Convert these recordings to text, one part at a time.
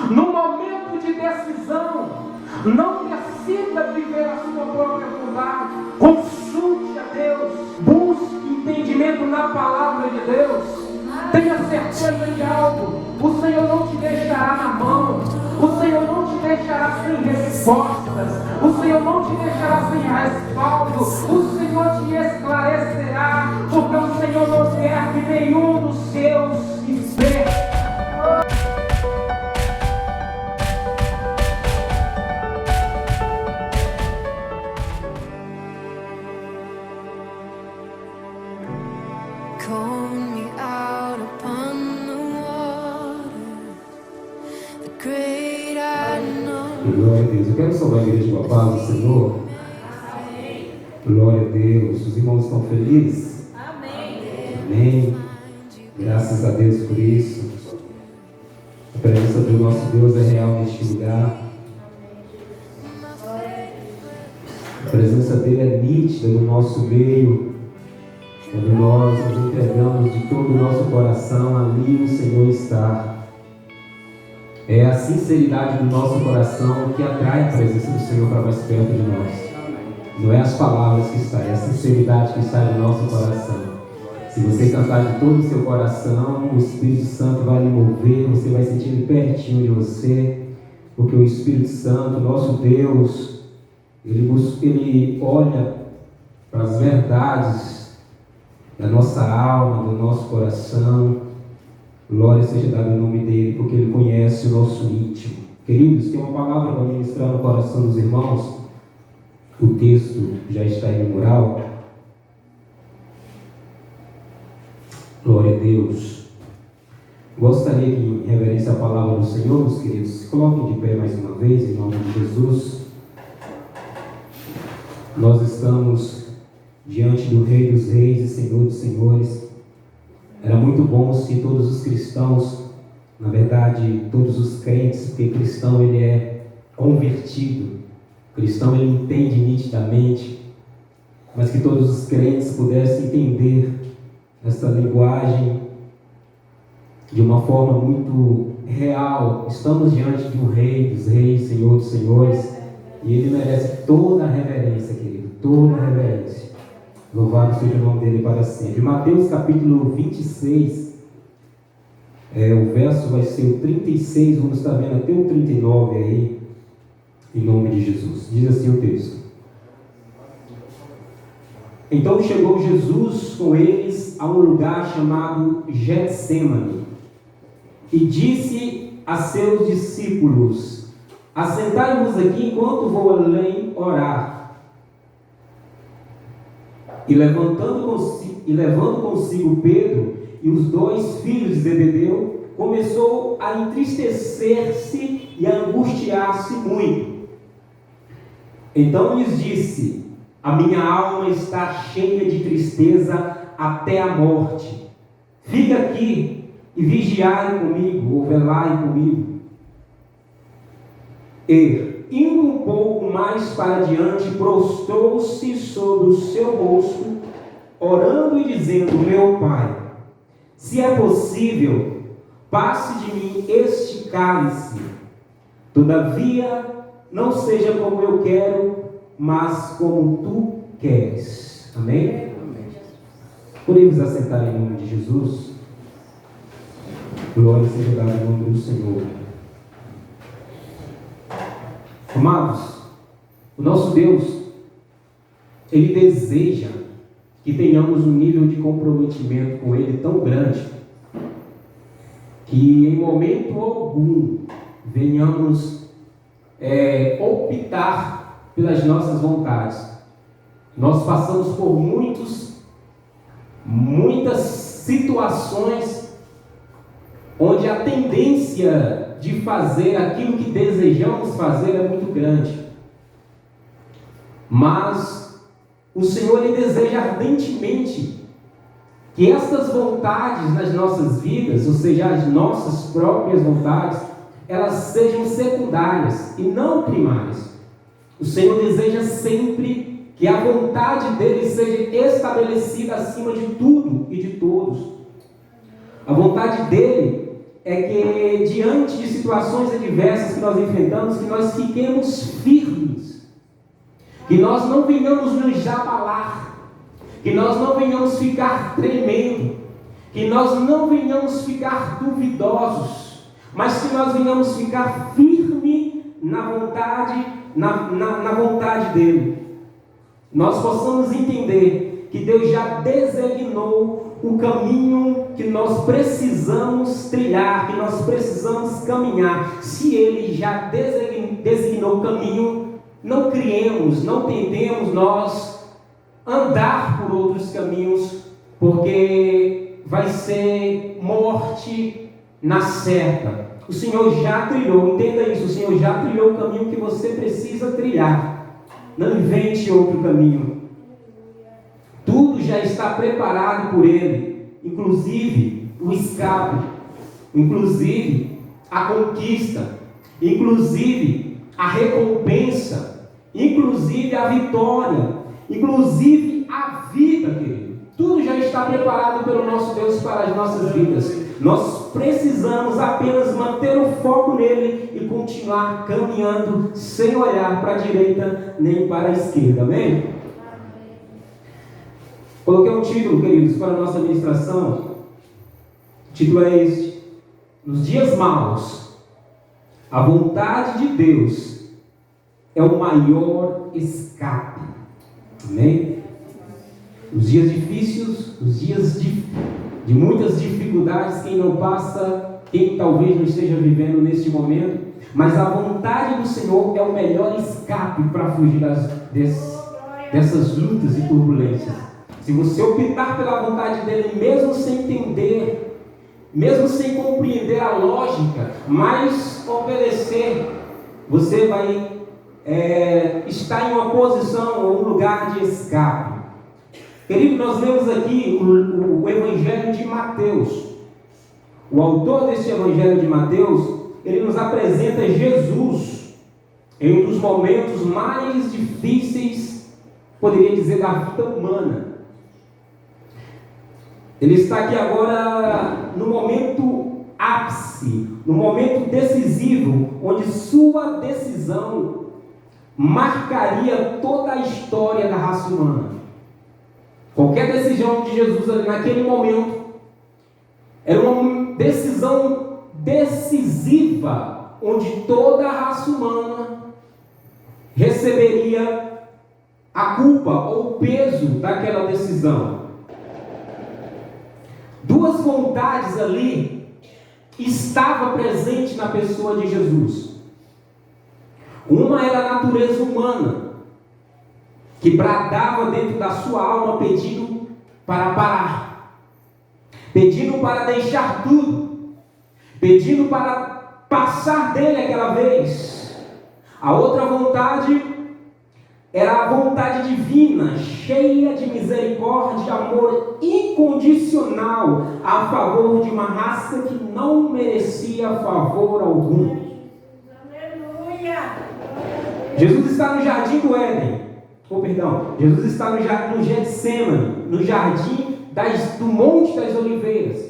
No momento de decisão, não decida viver a sua própria vontade. Consulte a Deus, busque entendimento na palavra de Deus. Tenha certeza de algo: o Senhor não te deixará na mão, o Senhor não te deixará sem respostas, o Senhor não te deixará sem respaldo, o Senhor te esclarecerá, porque o Senhor não quer que nenhum dos seus se perca. Glória a Deus. Eu quero saudar a igreja com a paz do Senhor. Glória a Deus. Os irmãos estão felizes? Amém. Graças a Deus por isso. A presença do nosso Deus é real neste lugar. A presença dele é nítida no nosso meio. Quando nós nos entregamos de todo o nosso coração, ali o Senhor está. É a sinceridade do nosso coração que atrai a presença do Senhor para mais perto de nós. Não é as palavras que saem, é a sinceridade que sai do nosso coração. Se você cantar de todo o seu coração, o Espírito Santo vai lhe mover, você vai sentir ele pertinho de você, porque o Espírito Santo, nosso Deus, ele olha para as verdades da nossa alma, do nosso coração. Glória seja dada em nome dele, porque ele conhece o nosso íntimo. Queridos, tem uma palavra para ministrar no coração dos irmãos. O texto já está aí no mural. Glória a Deus. Gostaria que, em reverência à palavra do Senhor, meus queridos, se coloquem de pé mais uma vez, em nome de Jesus. Nós estamos diante do Rei dos Reis e Senhor dos Senhores. Era muito bom se todos os cristãos, na verdade, todos os crentes, porque cristão ele é convertido, cristão ele entende nitidamente, mas que todos os crentes pudessem entender essa linguagem de uma forma muito real. Estamos diante de um Rei dos Reis, Senhor dos Senhores, e ele merece toda a reverência, querido, toda a reverência. Louvado seja o nome dele para sempre. Mateus capítulo 26, o verso vai ser o 36, vamos estar vendo até o 39 aí, em nome de Jesus. Diz assim o texto: Então chegou Jesus com eles a um lugar chamado Getsêmani, e disse a seus discípulos: Assentai-vos aqui enquanto vou além orar. E levando consigo Pedro e os dois filhos de Zebedeu, começou a entristecer-se e a angustiar-se muito. Então lhes disse: A minha alma está cheia de tristeza até a morte. Fica aqui e vigiai comigo, ou velai comigo. E, indo um pouco mais para diante, prostrou-se sobre o seu rosto, orando e dizendo: Meu Pai, se é possível, passe de mim este cálice. Todavia, não seja como eu quero, mas como tu queres. Amém? Podemos assentar em nome de Jesus. Glória seja dada em nome do Senhor. Amados, o nosso Deus, Ele deseja que tenhamos um nível de comprometimento com Ele tão grande, que em momento algum venhamos optar pelas nossas vontades. Nós passamos por muitas situações onde a tendência de fazer aquilo que desejamos fazer é muito grande. Mas o Senhor ele deseja ardentemente que estas vontades nas nossas vidas, ou seja, as nossas próprias vontades, elas sejam secundárias e não primárias. O Senhor deseja sempre que a vontade dele seja estabelecida acima de tudo e de todos. A vontade dele é que diante de situações adversas que nós enfrentamos, que nós fiquemos firmes, que nós não venhamos nos abalar, que nós não venhamos ficar tremendo, que nós não venhamos ficar duvidosos, mas que nós venhamos ficar firme na vontade, na vontade dele. Nós possamos entender que Deus já designou o caminho que nós precisamos trilhar, que nós precisamos caminhar. Se Ele já designou o caminho, não criemos, não tentemos nós andar por outros caminhos, porque vai ser morte na certa. O Senhor já trilhou, entenda isso, o Senhor já trilhou o caminho que você precisa trilhar. Não invente outro caminho. Tudo já está preparado por Ele, inclusive o escape, inclusive a conquista, inclusive a recompensa, inclusive a vitória, inclusive a vida, querido. Tudo já está preparado pelo nosso Deus para as nossas vidas. Nós precisamos apenas manter o foco nele e continuar caminhando sem olhar para a direita nem para a esquerda. Amém? Coloquei um título, queridos, para a nossa ministração. O título é este: nos dias maus, a vontade de Deus é o maior escape. Amém? Os dias difíceis, os dias de muitas dificuldades, quem não passa, quem talvez não esteja vivendo neste momento, mas a vontade do Senhor é o melhor escape para fugir dessas lutas e turbulências. Se você optar pela vontade dele, mesmo sem entender, mesmo sem compreender a lógica, mas obedecer, você vai estar em uma posição ou um lugar de escape. Querido, nós lemos aqui o Evangelho de Mateus. O autor deste Evangelho de Mateus, ele nos apresenta Jesus em um dos momentos mais difíceis, poderia dizer, da vida humana. Ele está aqui agora no momento ápice, no momento decisivo, onde sua decisão marcaria toda a história da raça humana. Qualquer decisão de Jesus ali naquele momento era uma decisão decisiva, onde toda a raça humana receberia a culpa ou o peso daquela decisão. Duas vontades ali estavam presentes na pessoa de Jesus. Uma era a natureza humana, que bradava dentro da sua alma pedindo para parar, pedindo para deixar tudo, pedindo para passar dele aquela vez. A outra vontade era a vontade divina, cheia de misericórdia e amor incondicional a favor de uma raça que não merecia favor algum. Jesus está no jardim do Éden. Jesus está no Getsemane, no jardim do Monte das Oliveiras.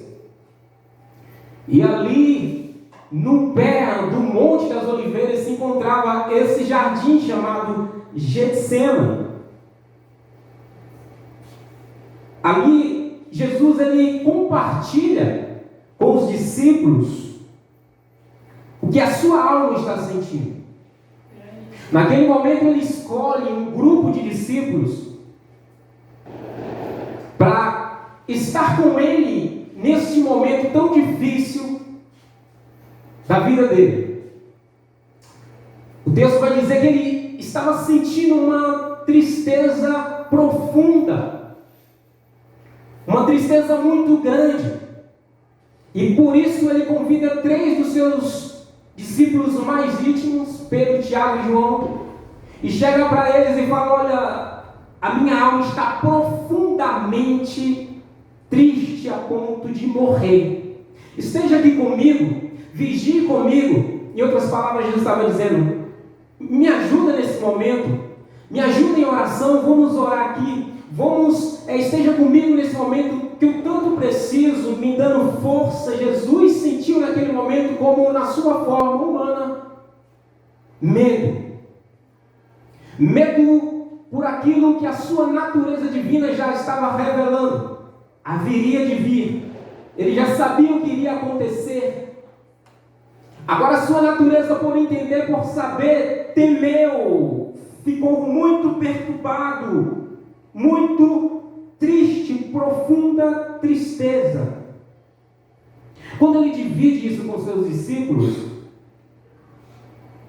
E ali, no pé do Monte das Oliveiras, se encontrava esse jardim chamado Getsemane. Ali, Jesus ele compartilha com os discípulos o que a sua alma está sentindo. Naquele momento ele escolhe um grupo de discípulos para estar com ele neste momento tão difícil da vida dele. O texto vai dizer que ele estava sentindo uma tristeza profunda, uma tristeza muito grande, e por isso ele convida 3 dos seus discípulos mais íntimos, Pedro, Tiago e João, e chega para eles e fala: olha, a minha alma está profundamente triste a ponto de morrer. Esteja aqui comigo, vigie comigo. Em outras palavras, Jesus estava dizendo: me ajuda nesse momento, me ajuda em oração, vamos orar aqui, esteja comigo nesse momento que eu tanto preciso, me dando força. Jesus sentiu naquele momento, como na sua forma humana, medo. Medo por aquilo que a sua natureza divina já estava revelando. Haveria de vir. Ele já sabia o que iria acontecer. Agora a sua natureza, por entender, por saber, temeu. Ficou muito perturbado. Muito triste, profunda tristeza. Quando ele divide isso com seus discípulos,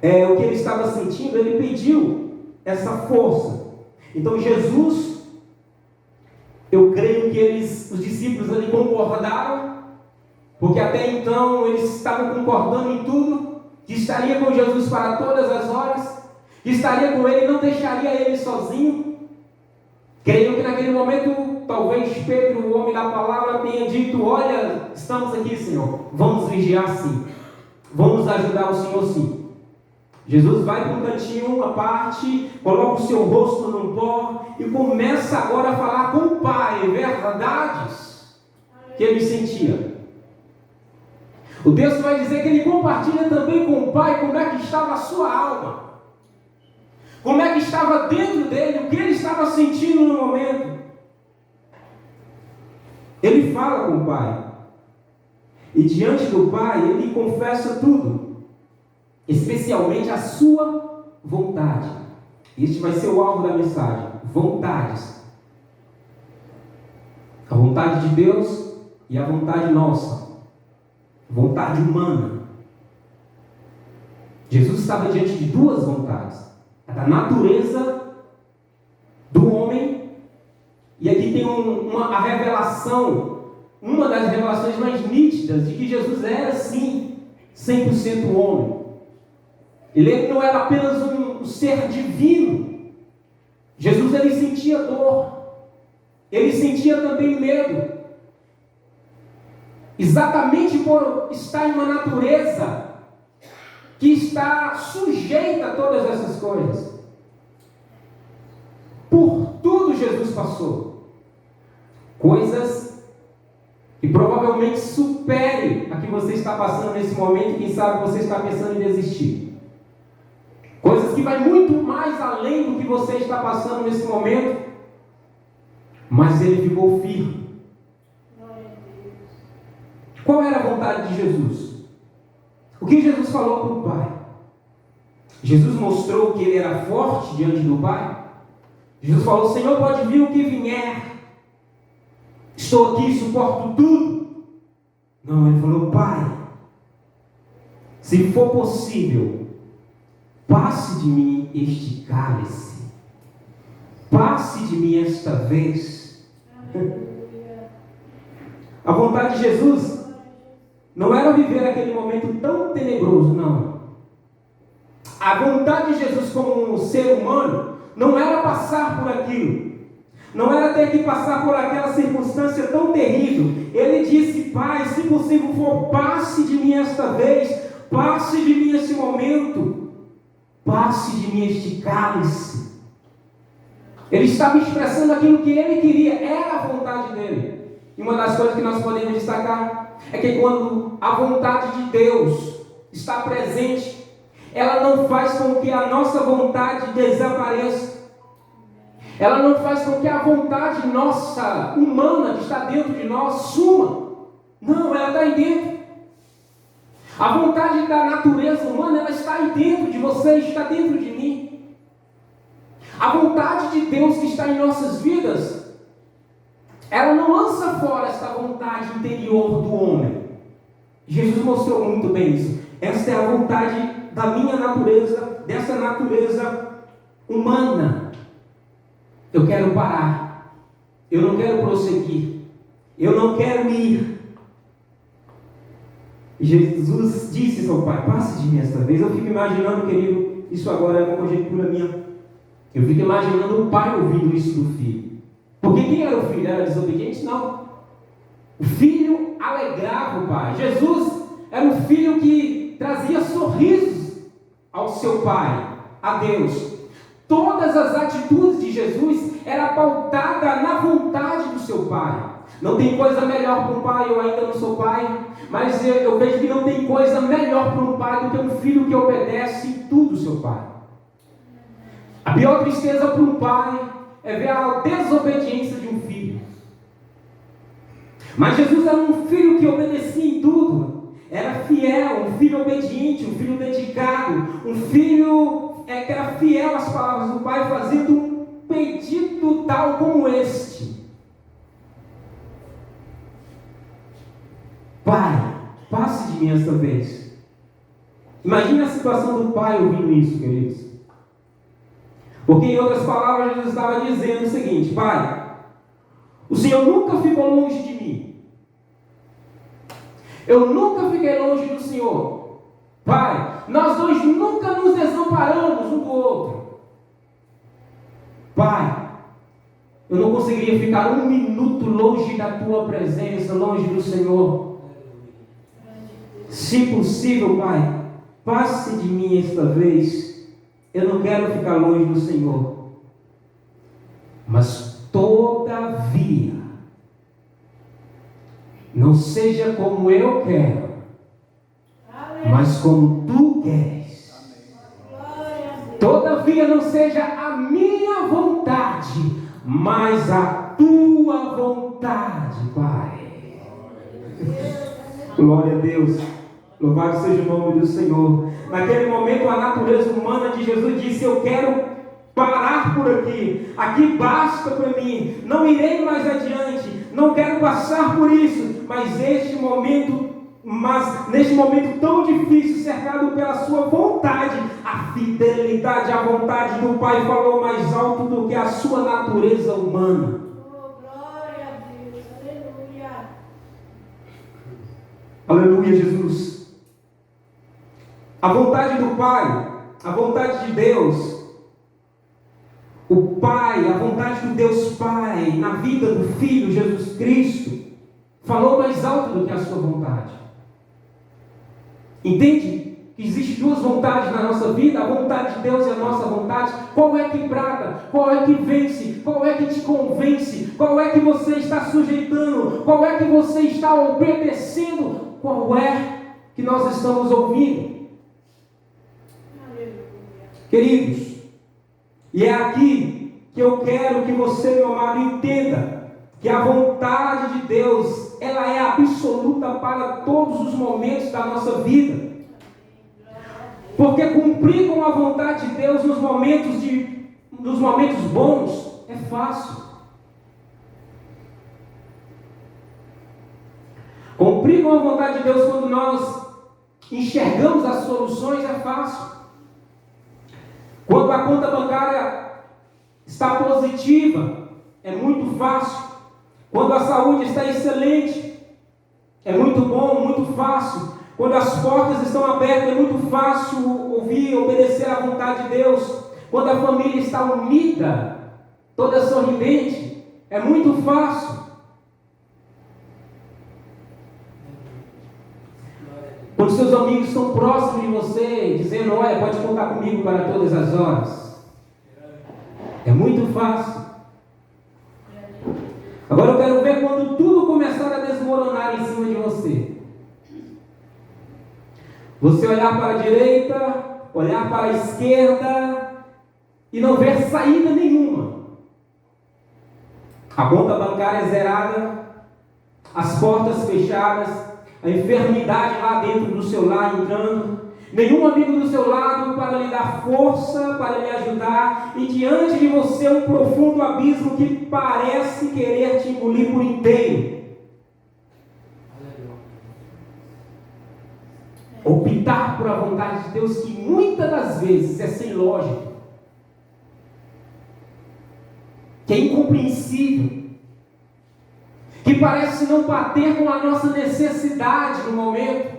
o que ele estava sentindo, ele pediu essa força. Então Jesus, eu creio que os discípulos ali concordaram, porque até então eles estavam concordando em tudo, que estaria com Jesus para todas as horas, que estaria com ele, não deixaria ele sozinho. Creio que naquele momento, talvez Pedro, o homem da palavra, tenha dito: olha, estamos aqui, Senhor, vamos vigiar sim, vamos ajudar o Senhor sim. Jesus vai para um cantinho, uma parte, coloca o seu rosto num pó e começa agora a falar com o Pai verdades que ele sentia. O texto vai dizer que ele compartilha também com o Pai como é que estava a sua alma, como é que estava dentro dele, o que ele estava sentindo no momento. Ele fala com o Pai, e diante do Pai ele confessa tudo, especialmente a sua vontade. Este vai ser o alvo da mensagem: vontades. A vontade de Deus e a vontade nossa, vontade humana. Jesus estava diante de duas vontades: a da natureza do homem, e aqui tem a revelação, uma das revelações mais nítidas de que Jesus era sim 100% homem. Ele não era apenas um ser divino. Jesus, ele sentia dor, ele sentia também medo, exatamente por estar em uma natureza que está sujeita a todas essas coisas. Por tudo Jesus passou, coisas que provavelmente superem a que você está passando nesse momento. Quem sabe você está pensando em desistir. Coisas que vai muito mais além do que você está passando nesse momento. Mas ele ficou firme. Qual era a vontade de Jesus? O que Jesus falou para o Pai? Jesus mostrou que ele era forte diante do Pai. Jesus falou: Senhor, pode vir o que vier, estou aqui, suporto tudo. Não, ele falou: Pai, se for possível, passe de mim este cálice, passe de mim esta vez. A vontade de Jesus não era viver aquele momento tão tenebroso, não. A vontade de Jesus como um ser humano não era passar por aquilo, não era ter que passar por aquela circunstância tão terrível. Ele disse: Pai, se possível for, passe de mim esta vez, passe de mim esse momento, passe de mim este cálice. Ele estava expressando aquilo que ele queria, era a vontade dele. E uma das coisas que nós podemos destacar é que quando a vontade de Deus está presente, ela não faz com que a nossa vontade desapareça. Ela não faz com que a vontade nossa, humana, que está dentro de nós, suma. Não, ela está aí dentro. A vontade da natureza humana, ela está aí dentro de você, está dentro de mim. A vontade de Deus que está em nossas vidas, ela não lança fora esta vontade interior do homem. Jesus mostrou muito bem isso. Esta é a vontade da minha natureza, dessa natureza humana. Eu quero parar, eu não quero prosseguir, eu não quero ir. Jesus disse ao Pai: passe de mim esta vez. Eu fico imaginando, querido, isso agora é uma conjectura minha, eu fico imaginando o pai ouvindo isso do filho. Porque quem era o filho? Era desobediente? Não. O filho alegrava o pai. Jesus era o filho que trazia sorrisos ao seu pai, a Deus. Todas as atitudes de Jesus eram pautadas na vontade do seu Pai. Não tem coisa melhor para um pai, eu ainda não sou pai, mas eu vejo que não tem coisa melhor para um pai do que um filho que obedece tudo ao seu pai. A pior tristeza para um pai é ver a desobediência de um filho. Mas Jesus era um filho que obedecia em tudo, era fiel, um filho obediente, um filho dedicado, um filho que era fiel às palavras do Pai, fazendo um pedido tal como este: Pai, passe de mim esta vez. Imagine a situação do pai ouvindo isso, queridos. Porque em outras palavras, Jesus estava dizendo o seguinte: Pai, o Senhor nunca ficou longe de mim. Eu nunca fiquei longe do Senhor. Pai, nós dois nunca nos desamparamos um do outro. Pai, eu não conseguiria ficar um minuto longe da Tua presença, longe do Senhor. Se possível, Pai, passe de mim esta vez. Eu não quero ficar longe do Senhor. Mas todavia, não seja como eu quero, mas como Tu queres. Todavia, não seja a minha vontade, mas a Tua vontade, Pai. Glória a Deus. Louvado seja o nome do Senhor. Naquele momento, a natureza humana de Jesus disse: eu quero parar por aqui. Aqui basta para mim. Não irei mais adiante. Não quero passar por isso. Mas neste momento tão difícil, cercado pela sua vontade, a fidelidade à vontade do Pai falou mais alto do que a sua natureza humana. Glória a Deus. Aleluia. Aleluia, Jesus. A vontade do Pai, a vontade de Deus, o Pai, a vontade do Deus Pai na vida do Filho Jesus Cristo, falou mais alto do que a sua vontade. Entende que existem duas vontades na nossa vida, a vontade de Deus e a nossa vontade. Qual é que brada? Qual é que vence? Qual é que te convence? Qual é que você está sujeitando? Qual é que você está obedecendo? Qual é que nós estamos ouvindo? Queridos, e é aqui que eu quero que você, meu amado, entenda que a vontade de Deus, ela é absoluta para todos os momentos da nossa vida. Porque cumprir com a vontade de Deus nos momentos bons é fácil. Cumprir com a vontade de Deus quando nós enxergamos as soluções é fácil. Quando a conta bancária está positiva, é muito fácil. Quando a saúde está excelente, é muito bom, muito fácil. Quando as portas estão abertas, é muito fácil ouvir e obedecer à vontade de Deus. Quando a família está unida, toda sorridente, é muito fácil. Quando seus amigos estão próximos de você, dizendo: olha, pode contar comigo para todas as horas, é muito fácil. Agora eu quero ver quando tudo começar a desmoronar em cima de você. Você olhar para a direita, olhar para a esquerda e não ver saída nenhuma. A conta bancária zerada, as portas fechadas, a enfermidade lá dentro do seu lar entrando, nenhum amigo do seu lado para lhe dar força, para lhe ajudar, e diante de você um profundo abismo que parece querer te engolir por inteiro. Optar por a vontade de Deus, que muitas das vezes é sem lógica, que é incompreensível, que parece não bater com a nossa necessidade no momento.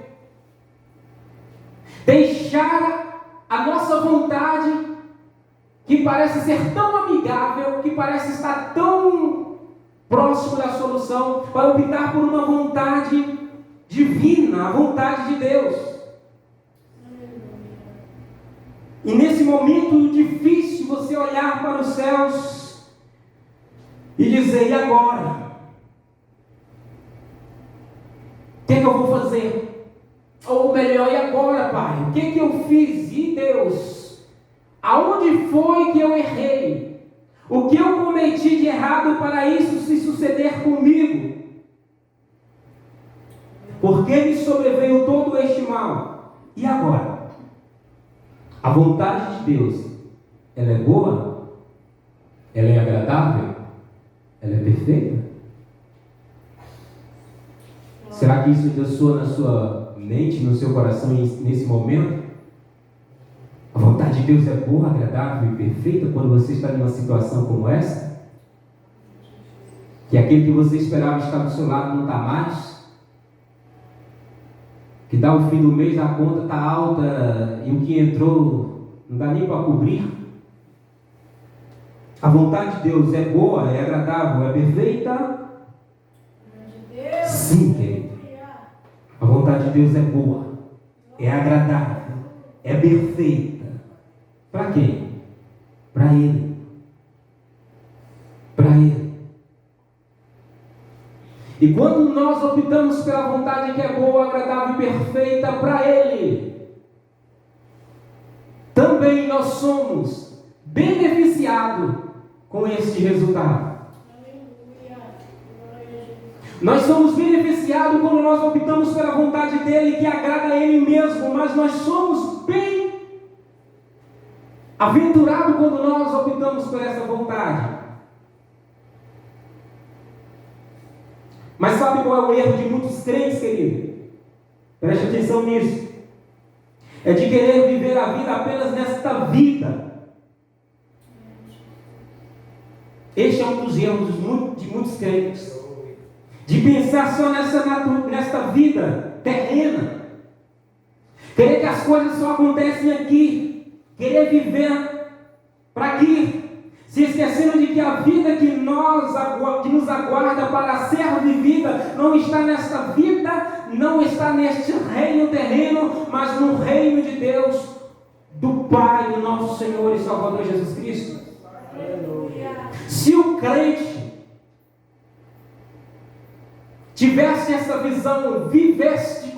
Deixar a nossa vontade, que parece ser tão amigável, que parece estar tão próximo da solução, para optar por uma vontade divina, a vontade de Deus. E nesse momento difícil você olhar para os céus e dizer: e agora? O que é que eu vou fazer? Ou melhor, e agora, Pai? O que é que eu fiz? E Deus, aonde foi que eu errei? O que eu cometi de errado para isso se suceder comigo? Por que me sobreveio todo este mal? E agora? A vontade de Deus, ela é boa? Ela é agradável? Ela é perfeita? Será que isso ressoa na sua mente, no seu coração nesse momento? A vontade de Deus é boa, agradável e perfeita quando você está em uma situação como essa? Que aquele que você esperava estar do seu lado não está mais? Que dá o fim do mês, a conta está alta e o que entrou não dá nem para cobrir? A vontade de Deus é boa, é agradável, é perfeita? Sim, querido. A vontade de Deus é boa, é agradável, é perfeita. Para quem? Para Ele. Para Ele. E quando nós optamos pela vontade que é boa, agradável e perfeita para Ele, também nós somos beneficiados com este resultado. Nós somos beneficiados quando nós optamos pela vontade dEle, que agrada a Ele mesmo, mas nós somos bem-aventurados quando nós optamos por essa vontade. Mas sabe qual é o erro de muitos crentes, querido? Preste atenção nisso. É de querer viver a vida apenas nesta vida. Este é um dos erros de muitos crentes. De pensar só nesta vida terrena. Querer que as coisas só acontecem aqui. Querer viver para aqui. Se esquecendo de que a vida que nos aguarda para ser vivida não está nesta vida, não está neste reino terreno, mas no reino de Deus, do Pai, do nosso Senhor e Salvador Jesus Cristo. Aleluia. Se o crente tivesse essa visão, vivesse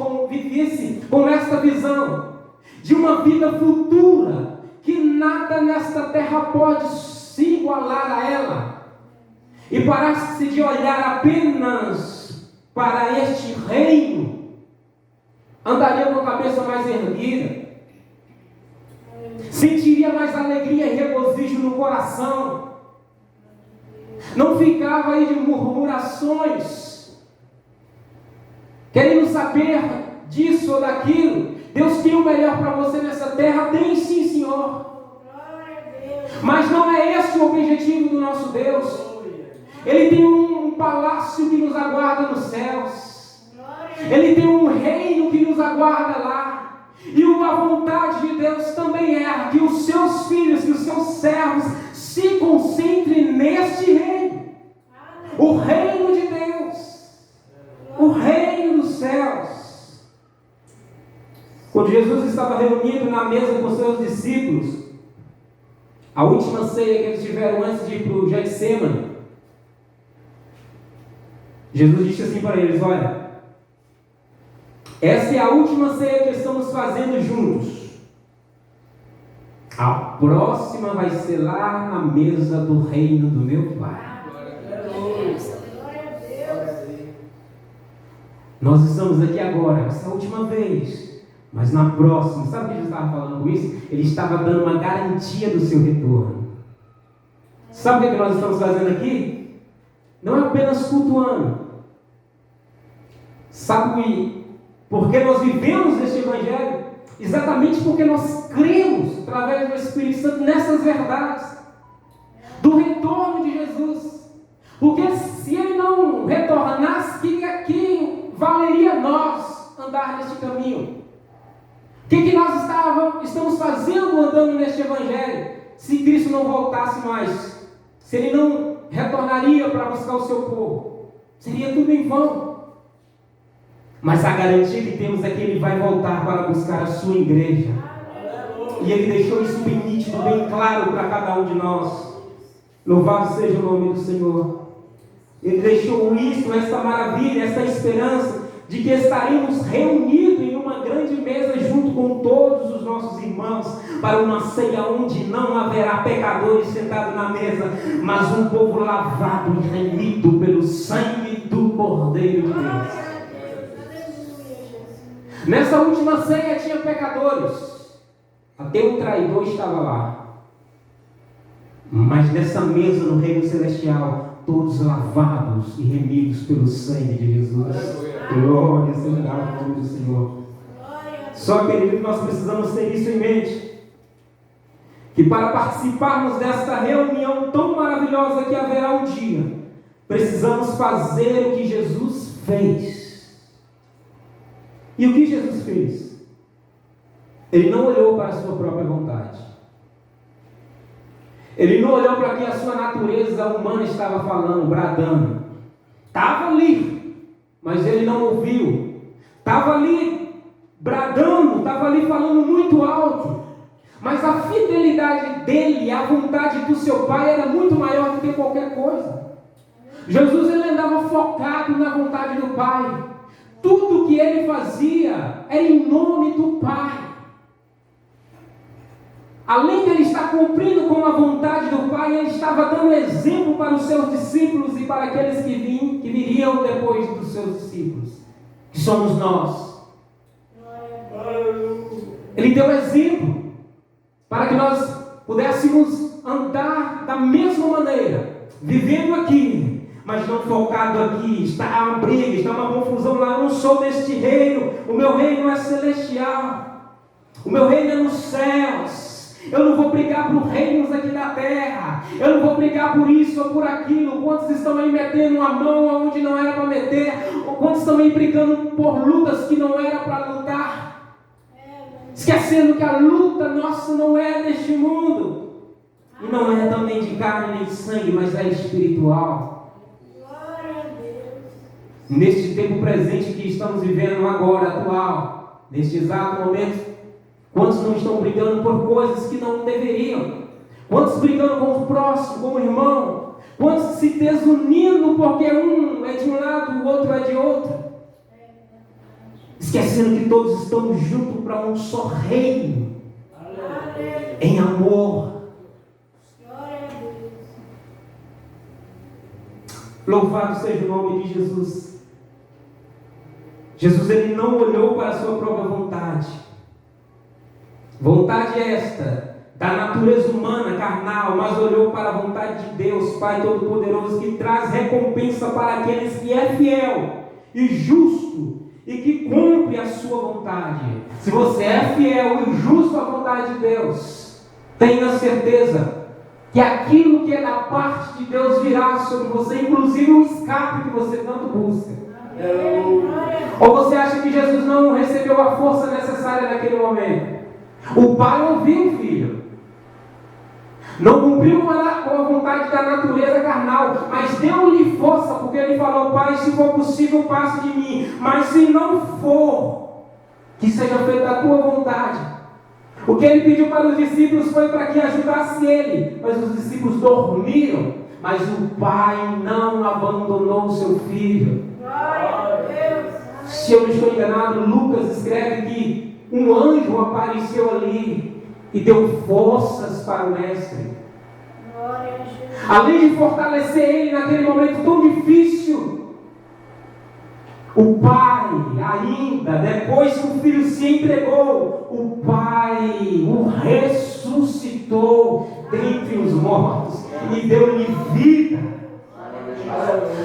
com esta visão de uma vida futura, que nada nesta terra pode se igualar a ela, e parasse de olhar apenas para este reino, andaria com a cabeça mais erguida, sentiria mais alegria e regozijo no coração, não ficava aí de murmurações, querendo saber disso ou daquilo. Deus tem o melhor para você nessa terra? Tem sim, Senhor. Mas não é esse o objetivo do nosso Deus. Ele tem um palácio que nos aguarda nos céus. Ele tem um reino que nos aguarda lá. E a vontade de Deus também é que os seus filhos, que os seus servos se concentrem neste reino. O reino de Deus. O reino dos céus. Quando Jesus estava reunido na mesa com seus discípulos, a última ceia que eles tiveram antes de ir para o Getsemane, Jesus disse assim para eles: olha, essa é a última ceia que estamos fazendo juntos. A próxima vai ser lá na mesa do reino do meu Pai. Nós estamos aqui agora, essa é a última vez. Mas na próxima, sabe o que ele estava falando com isso? Ele estava dando uma garantia do seu retorno. Sabe o que nós estamos fazendo aqui? Não é apenas cultuando. Sabe por que nós vivemos este Evangelho? Exatamente porque nós cremos, através do Espírito Santo, nessas verdades. Do retorno de Jesus. Porque se Ele não retornasse, que valeria nós andar neste caminho? O que nós estamos fazendo andando neste Evangelho, se Cristo não voltasse mais? Se Ele não retornaria para buscar o seu povo? Seria tudo em vão. Mas a garantia que temos é que Ele vai voltar para buscar a sua igreja. E Ele deixou isso bem nítido, bem claro para cada um de nós. Louvado seja o nome do Senhor. Ele deixou isso, essa maravilha, essa esperança de que estaremos reunidos em uma grande mesa junto com todos os nossos irmãos para uma ceia onde não haverá pecadores sentados na mesa, mas um povo lavado e remido pelo sangue do Cordeiro de Deus. Nessa última ceia tinha pecadores, até o traidor estava lá. Mas nessa mesa no reino celestial, todos lavados e remidos pelo sangue de Jesus. Glória seja o nome do Senhor. Só, querido, nós precisamos ter isso em mente, que para participarmos desta reunião tão maravilhosa que haverá um dia, precisamos fazer o que Jesus fez. E o que Jesus fez? Ele não olhou para a sua própria vontade. Ele não olhou para o que a sua natureza humana estava falando, bradando. Estava ali, mas ele não ouviu. Estava ali bradando, estava ali falando muito alto. Mas a fidelidade dele, a vontade do seu Pai era muito maior do que qualquer coisa. Jesus, ele andava focado na vontade do Pai. Tudo que ele fazia era em nome do Pai. Além de ele estar cumprindo com a vontade do Pai, ele estava dando exemplo para os seus discípulos e para aqueles que viriam depois dos seus discípulos, que somos nós. Ele deu exemplo para que nós pudéssemos andar da mesma maneira, vivendo aqui, mas não focado aqui. Está uma briga, está uma confusão lá. Eu não sou deste reino, o meu reino é celestial, o meu reino é nos céus. Eu não vou brigar por reinos aqui da terra. Eu não vou brigar por isso ou por aquilo. Quantos estão aí metendo a mão onde não era para meter? Ou quantos estão aí brigando por lutas que não era para lutar? Esquecendo que a luta nossa não é deste mundo. E não é também de carne nem de sangue, mas é espiritual. Glória a Deus. Neste tempo presente que estamos vivendo agora, atual, neste exato momento, quantos não estão brigando por coisas que não deveriam? Quantos brigando com o próximo, com o irmão? Quantos se desunindo porque um é de um lado, o outro é de outro? Esquecendo que todos estamos juntos para um só reino. Em amor. Glória a Deus. Louvado seja o nome de Jesus. Jesus, ele não olhou para a sua própria vontade. Vontade esta, da natureza humana, carnal, mas olhou para a vontade de Deus, Pai Todo-Poderoso, que traz recompensa para aqueles que é fiel e justo e que cumpre a sua vontade. Se você é fiel e justo à vontade de Deus, tenha certeza que aquilo que é da parte de Deus virá sobre você, inclusive o escape que você tanto busca. Ou você acha que Jesus não recebeu a força necessária naquele momento? O Pai ouviu o Filho, não cumpriu com a vontade da natureza carnal, mas deu-lhe força, porque ele falou: Pai, se for possível, passe de mim, mas se não for, que seja feita a tua vontade. O que ele pediu para os discípulos foi para que ajudasse ele, mas os discípulos dormiram. Mas o Pai não abandonou o seu Filho. Glória a Deus. Se eu não estou enganado, Lucas escreve que um anjo apareceu ali e deu forças para o mestre. Glória a Jesus. Além de fortalecer ele naquele momento tão difícil, o Pai, ainda depois que o Filho se entregou, o Pai o ressuscitou dentre os mortos e deu-lhe vida.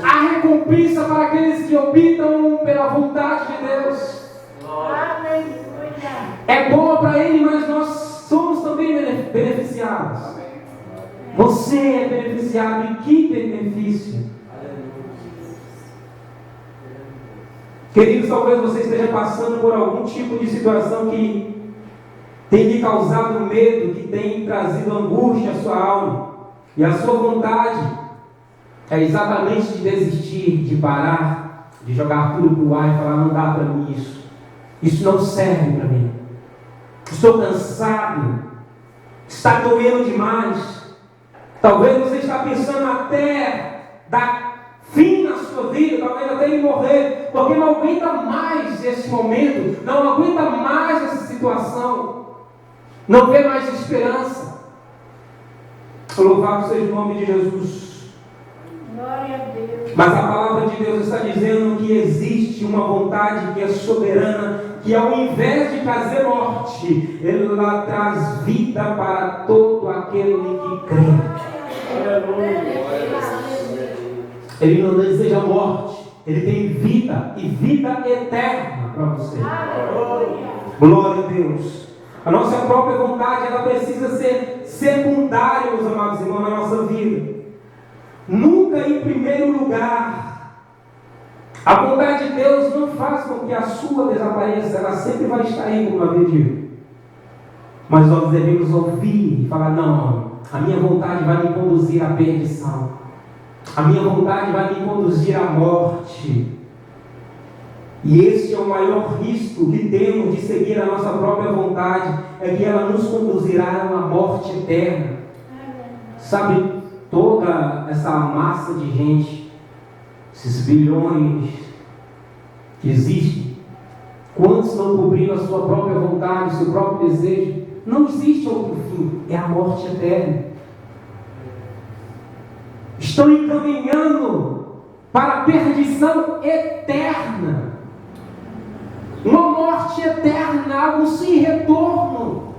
A recompensa para aqueles que optam pela vontade de Deus é boa para ele, mas nós somos também beneficiados. Você é beneficiado, e que benefício! Queridos, talvez você esteja passando por algum tipo de situação que tem lhe causado medo, que tem trazido angústia à sua alma, e a sua vontade é exatamente de desistir, de parar, de jogar tudo para o ar e falar: não dá para mim isso não serve para mim. estou cansado, está doendo demais. Talvez você está pensando até dar fim na sua vida, talvez até em morrer, porque não aguenta mais esse momento, não aguenta mais essa situação, não vê mais esperança. Louvado seja o nome de Jesus. Glória a Deus. Mas a palavra de Deus está dizendo que existe uma vontade que é soberana, que ao invés de trazer morte, ela traz vida para todo aquele que crê. Ele não deseja morte, ele tem vida e vida eterna para você. Glória a Deus. A nossa própria vontade, ela precisa ser secundária, meus amados irmãos, na nossa vida. Nunca em primeiro lugar. A vontade de Deus não faz com que a sua desapareça, ela sempre vai estar aí, como havia dito. Mas nós devemos ouvir e falar: não, a minha vontade vai me conduzir à perdição. A minha vontade vai me conduzir à morte. E esse é o maior risco que temos de seguir a nossa própria vontade, é que ela nos conduzirá a uma morte eterna. Sabe, toda essa massa de gente, esses bilhões que existem, quantos não cobriram a sua própria vontade, o seu próprio desejo? Não existe outro fim, é a morte eterna. Estão encaminhando para a perdição eterna. Uma morte eterna, algo sem retorno.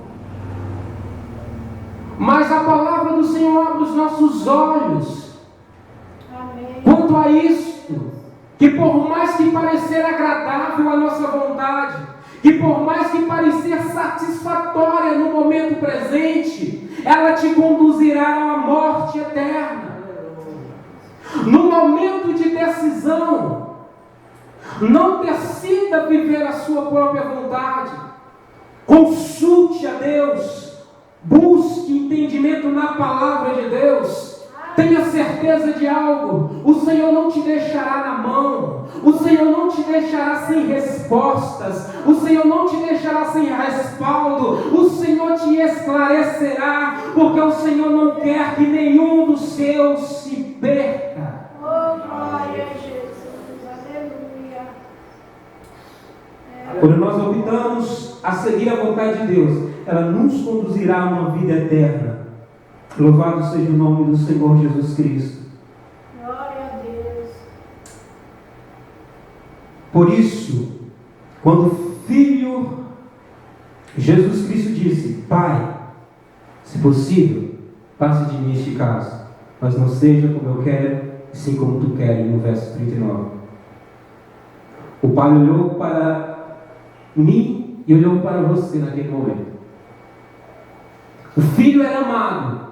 Mas a palavra do Senhor abre os nossos olhos. Amém. Quanto a isto, que por mais que parecer agradável a nossa vontade, que por mais que parecer satisfatória no momento presente, ela te conduzirá a uma morte eterna. No momento de decisão, não decida viver a sua própria vontade. Consulte a Deus. Busque entendimento na palavra de Deus. Tenha certeza de algo: o Senhor não te deixará na mão. O Senhor não te deixará sem respostas. O Senhor não te deixará sem respaldo. O Senhor te esclarecerá, porque o Senhor não quer que nenhum dos seus se perca. Oh, glória a Jesus. Aleluia. Quando nós optamos a seguir a vontade de Deus, ela nos conduzirá a uma vida eterna. Louvado seja o nome do Senhor Jesus Cristo. Glória a Deus. Por isso, quando o Filho Jesus Cristo disse: Pai, se possível, passe de mim este caso, mas não seja como eu quero, sim como tu queres, no verso 39. O Pai olhou para mim e olhou para você naquele momento. O Filho era amado,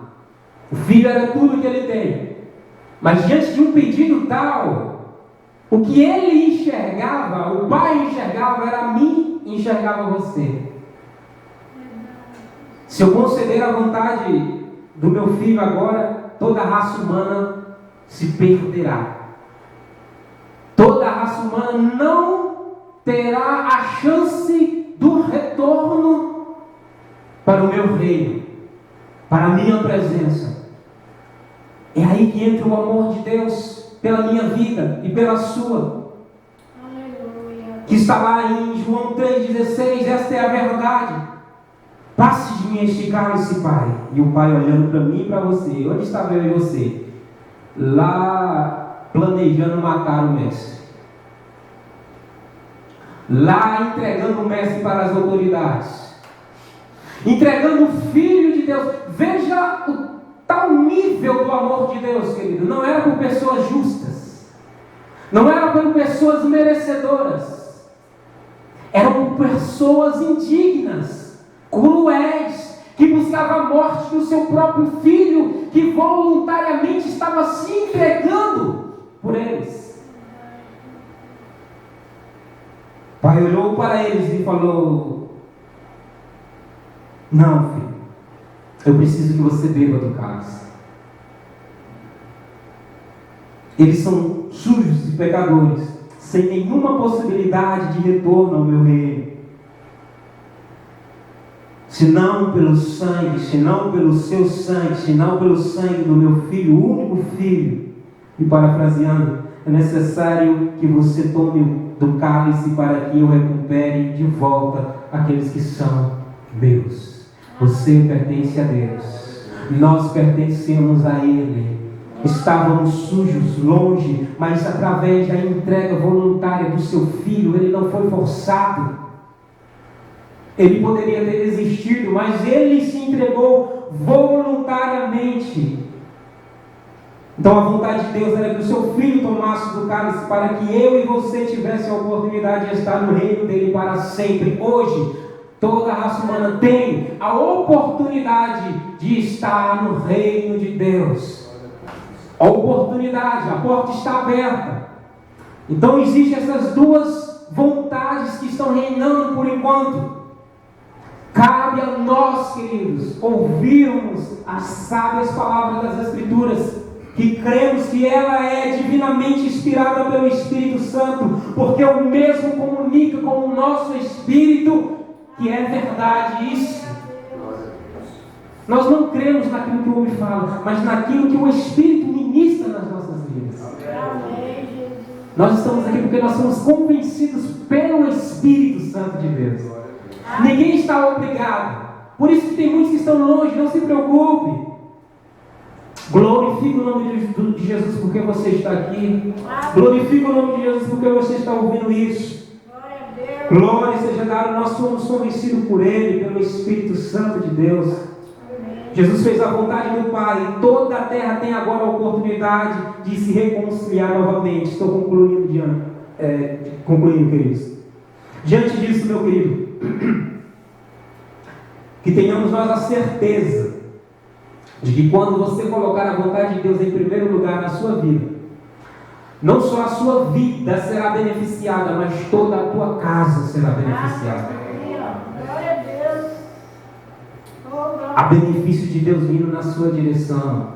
o Filho era tudo que ele tem, mas diante de um pedido tal, o que ele enxergava, o Pai enxergava, era a mim e enxergava você. Se eu conceder a vontade do meu Filho agora, toda a raça humana se perderá. Toda a raça humana não terá a chance do retorno para o meu reino, para a minha presença. É aí que entra o amor de Deus pela minha vida e pela sua. Aleluia. Que está lá em João 3,16, esta é a verdade. Passe de mim este cálice, Pai. E o Pai olhando para mim e para você. Onde estava eu e você? Lá planejando matar o mestre. Lá entregando o mestre para as autoridades. Entregando o Filho de Deus. Veja o tal nível do amor de Deus, querido. Não era por pessoas justas. Não era por pessoas merecedoras. Eram por pessoas indignas, cruéis, que buscavam a morte do seu próprio filho, que voluntariamente estava se entregando por eles. O Pai olhou para eles e falou: não, filho, eu preciso que você beba do cálice. Eles são sujos e pecadores, sem nenhuma possibilidade de retorno ao meu reino. Se não pelo sangue, se não pelo seu sangue, se não pelo sangue do meu filho, o único filho. E parafraseando, é necessário que você tome do cálice para que eu recupere de volta aqueles que são meus. Você pertence a Deus. Nós pertencemos a Ele. Estávamos sujos, longe, mas através da entrega voluntária do seu filho, ele não foi forçado. Ele poderia ter desistido, mas ele se entregou voluntariamente. Então a vontade de Deus era que o seu filho tomasse do cálice para que eu e você tivesse a oportunidade de estar no reino dele para sempre. Hoje, toda a raça humana tem a oportunidade de estar no reino de Deus. A oportunidade, a porta está aberta. Então existem essas duas vontades que estão reinando por enquanto. Cabe a nós, queridos, ouvirmos as sábias palavras das Escrituras, que cremos que ela é divinamente inspirada pelo Espírito Santo, porque o mesmo comunica com o nosso espírito que é verdade isso. Nós não cremos naquilo que o homem fala, mas naquilo que o Espírito ministra nas nossas vidas. Nós estamos aqui porque nós somos convencidos pelo Espírito Santo de Deus. Ninguém está obrigado. Por isso que tem muitos que estão longe, não se preocupe. Glorifique o nome de Jesus porque você está aqui. Glorifique o nome de Jesus porque você está ouvindo isso. Glória seja dada. Nós somos convencidos por Ele, pelo Espírito Santo de Deus. Jesus fez a vontade do Pai. Toda a terra tem agora a oportunidade de se reconciliar novamente. Estou concluindo, queridos. Diante disso, meu querido, que tenhamos nós a certeza de que quando você colocar a vontade de Deus em primeiro lugar na sua vida, não só a sua vida será beneficiada, mas toda a tua casa será beneficiada. Há benefício de Deus vindo na sua direção.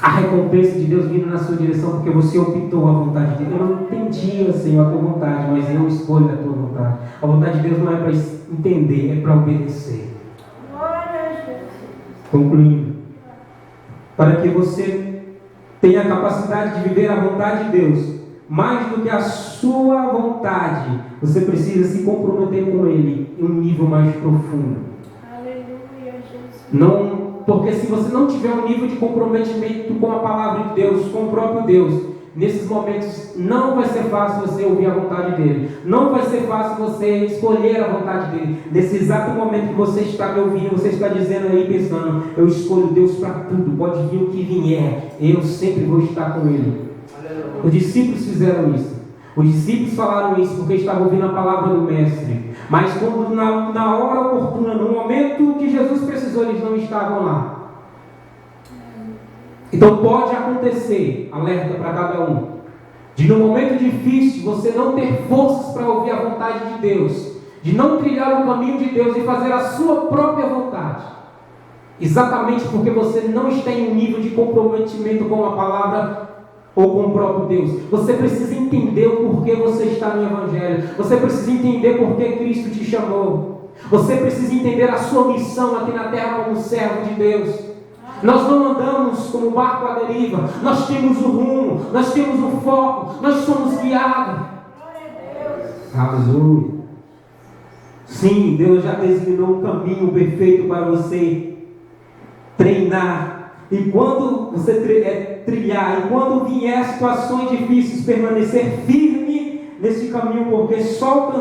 A recompensa de Deus vindo na sua direção, porque você optou a vontade de Deus. Eu não entendia, Senhor, a tua vontade, mas eu escolho a tua vontade. A vontade de Deus não é para entender, é para obedecer. Concluindo, para que você tenha a capacidade de viver a vontade de Deus, mais do que a sua vontade, você precisa se comprometer com Ele em um nível mais profundo. Aleluia, Jesus. Não, porque se você não tiver um nível de comprometimento com a palavra de Deus, com o próprio Deus, nesses momentos não vai ser fácil você ouvir a vontade dele, não vai ser fácil você escolher a vontade dele. Nesse exato momento que você está me ouvindo, você está dizendo aí, pensando, eu escolho Deus para tudo, pode vir o que vier, eu sempre vou estar com Ele. Os discípulos fizeram isso. Os discípulos falaram isso porque estavam ouvindo a palavra do Mestre. Mas quando na hora oportuna, no momento que Jesus precisou, eles não estavam lá. Então pode acontecer, alerta para cada um, de no momento difícil você não ter forças para ouvir a vontade de Deus, de não trilhar o caminho de Deus e fazer a sua própria vontade, exatamente porque você não está em um nível de comprometimento com a palavra ou com o próprio Deus. Você precisa entender o porquê você está no Evangelho. Você precisa entender por que Cristo te chamou. Você precisa entender a sua missão aqui na terra como servo de Deus. Nós não andamos como barco à deriva. Nós temos o rumo, nós temos o foco, nós somos guiados. Aleluia. Sim, Deus já designou um caminho perfeito para você treinar. E quando você trilhar, e quando vier situações difíceis, permanecer firme nesse caminho, porque só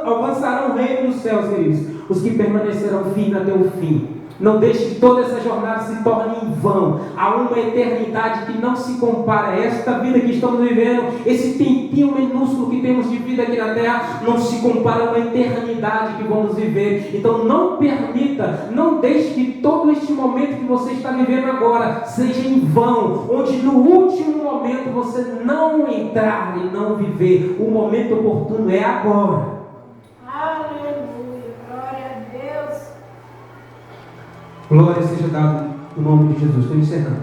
alcançarão o reino dos céus, queridos, os que permanecerão firmes até o fim. Não deixe que toda essa jornada se torne em vão. Há uma eternidade que não se compara a esta vida que estamos vivendo. Esse tempinho minúsculo que temos de vida aqui na terra não se compara a uma eternidade que vamos viver. Então não permita, não deixe que todo este momento que você está vivendo agora seja em vão, onde no último momento você não entrar e não viver. O momento oportuno é agora. Glória seja dada no nome de Jesus. Estou encerrando.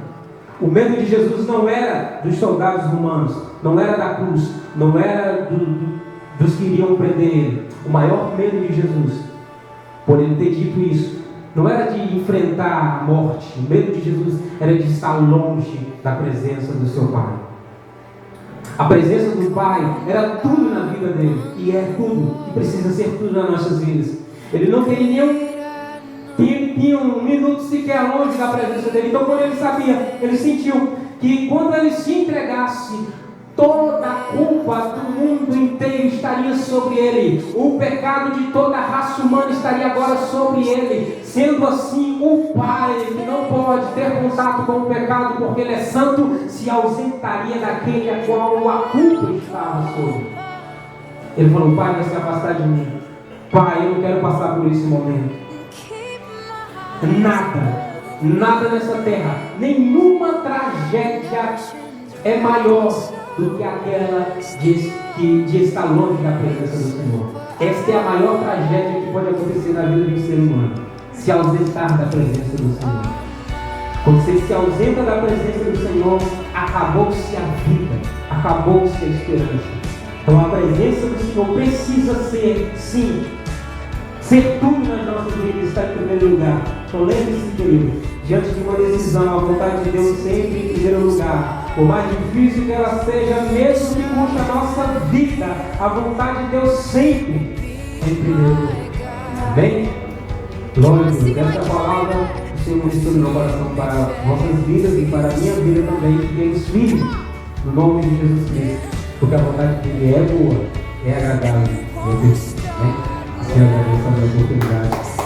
O medo de Jesus não era dos soldados romanos, não era da cruz, não era dos que iriam prender ele. O maior medo de Jesus por ele ter dito isso, não era de enfrentar a morte. O medo de Jesus era de estar longe da presença do seu Pai. A presença do Pai era tudo na vida dele, e é tudo, e precisa ser tudo nas nossas vidas. Ele não queria tinha um minuto sequer longe da presença dele. Então, quando ele sabia, ele sentiu que quando ele se entregasse, toda a culpa do mundo inteiro estaria sobre ele. O pecado de toda a raça humana estaria agora sobre ele. Sendo assim, o Pai, que não pode ter contato com o pecado porque ele é santo, se ausentaria daquele a qual a culpa estava sobre. Ele falou: Pai, vai se afastar de mim. Pai, eu não quero passar por esse momento. Nada nessa terra, nenhuma tragédia é maior do que aquela de estar longe da presença do Senhor. Esta é a maior tragédia que pode acontecer na vida de um ser humano: se ausentar da presença do Senhor. Quando você se ausenta da presença do Senhor, acabou-se a vida, acabou-se a esperança. Então a presença do Senhor precisa ser, sim, ser tudo nas nossas vidas, está em primeiro lugar. Então lembre-se, querido, diante de uma decisão, a vontade de Deus sempre em primeiro lugar. Por mais difícil que ela seja, mesmo que custe a nossa vida, a vontade de Deus sempre em primeiro lugar. Amém? Glória a Deus. Esta palavra o Senhor ministrou no meu coração para nossas vidas e para a minha vida também, que temos filhos, no nome de Jesus Cristo. Porque a vontade dele é boa, é agradável. Meu Deus. Amém? Senhor, agradeço a minha oportunidade.